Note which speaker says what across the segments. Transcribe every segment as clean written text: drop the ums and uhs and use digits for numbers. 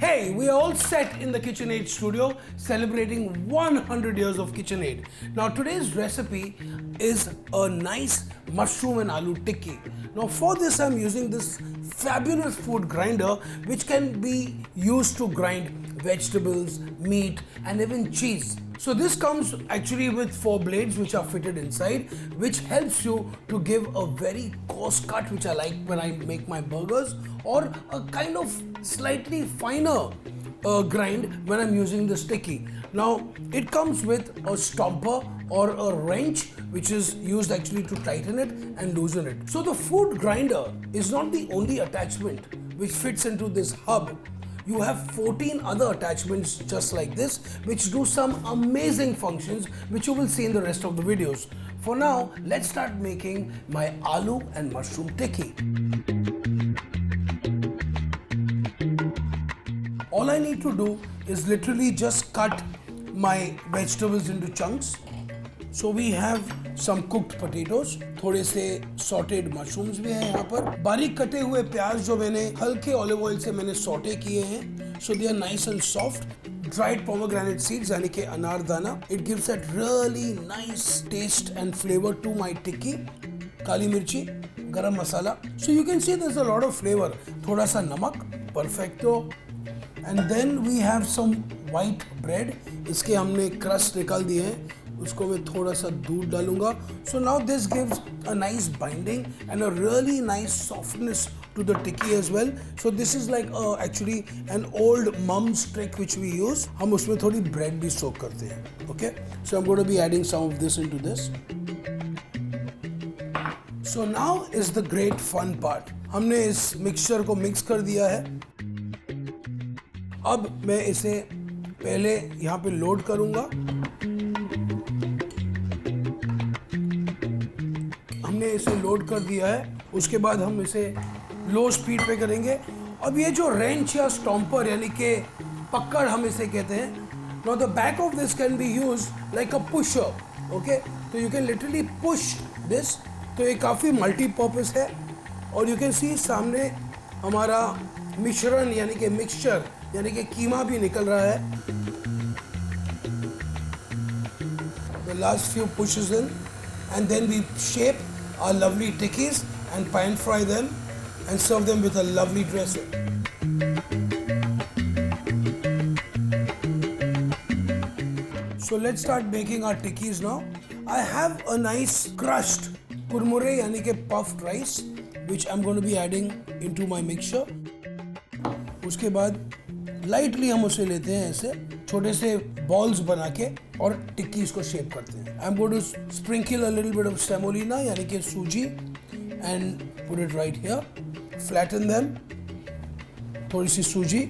Speaker 1: Hey, we are all set in the KitchenAid studio celebrating 100 years of KitchenAid. Now today's recipe is a nice mushroom and aloo tikki. Now for this I'm using this fabulous food grinder which can be used to grind vegetables, meat and even cheese. So this comes actually with 4 blades which are fitted inside, which helps you to give a very coarse cut which I like when I make my burgers, or a kind of slightly finer grind when I'm using this tikki. Now it comes with a stomper or a wrench which is used actually to tighten it and loosen it. So the food grinder is not the only attachment which fits into this hub. You have 14 other attachments just like this which do some amazing functions which you will see in the rest of the videos. For now, let's start making my aloo and mushroom tikki. All I need to do is literally just cut my vegetables into chunks. So we have some cooked potatoes, थोड़े से sauteed mushrooms भी हैं यहाँ पर, बारीक कटे हुए प्याज जो मैंने हल्के olive oil से मैंने sauté किए हैं, so they are nice and soft. Dried pomegranate seeds यानी कि अनारदाना, it gives that really nice taste and flavor to my tikki. काली मिर्ची, गरम मसाला, so you can see there's a lot of flavor. थोड़ा सा नमक, perfecto, and then we have some white bread. इसके हमने crust निकाल दिए हैं. उसको मैं थोड़ा सा दूध डालूंगा. So now this gives a nice binding and a really nice softness to the tikki as well. So this is like actually an old mom's trick which we use. हम उसमें थोड़ी bread भी soak करते हैं. Okay? So I'm going to be adding some of this into this. So now is the great fun part. हमने इस mixture को mix कर दिया है. अब मैं इसे पहले यहाँ पे लोड करूँगा. हमने इसे लोड कर दिया है. उसके बाद हम इसे लो स्पीड पे करेंगे. अब ये जो रेंच या स्टॉम्पर यानी कि पकड़ हम इसे कहते हैं. Now the back of this can be used like a pusher. Okay? तो you can literally push this. तो ये काफ़ी मल्टीपर्पस है. और you can see सामने हमारा मिश्रण यानी कि मिक्सचर यानी कि कीमा भी निकल रहा है. The last few pushes in, and then we shape our lovely tikkis and pan fry them and serve them with a lovely dressing. So let's start making our tikkis now. I have a nice crushed kurmure यानी कि puffed rice which I'm going to be adding into my mixture. उसके बाद lightly हम उसे लेते हैं ऐसे छोटे से balls बना के और टिक्की इसको शेप करते हैं. I'm going to sprinkle a little bit of semolina यानी कि सूजी and put it right here. Flatten them. थोड़ी सी सूजी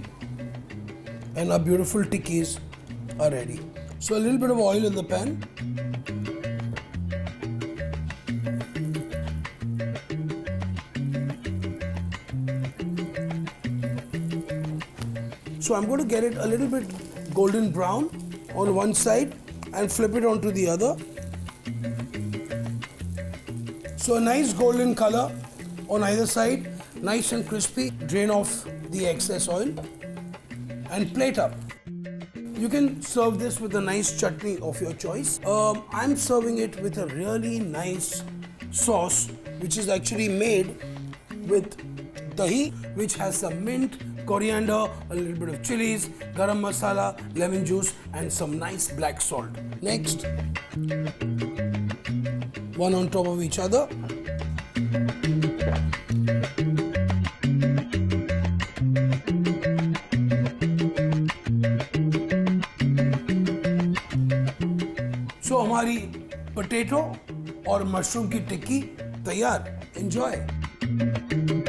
Speaker 1: and our beautiful tikkis are ready. So a little bit of oil in the pan. So I'm going to get it a little bit golden brown on one side and flip it onto the other. So a nice golden color on either side, nice and crispy. Drain off the excess oil and plate up. You can serve this with a nice chutney of your choice. I'm serving it with a really nice sauce which is actually made with dahi, which has some mint, coriander, a little bit of chilies, garam masala, lemon juice and some nice black salt. Next, one on top of each other. So हमारी potato और mushroom की टिक्की तैयार. Enjoy.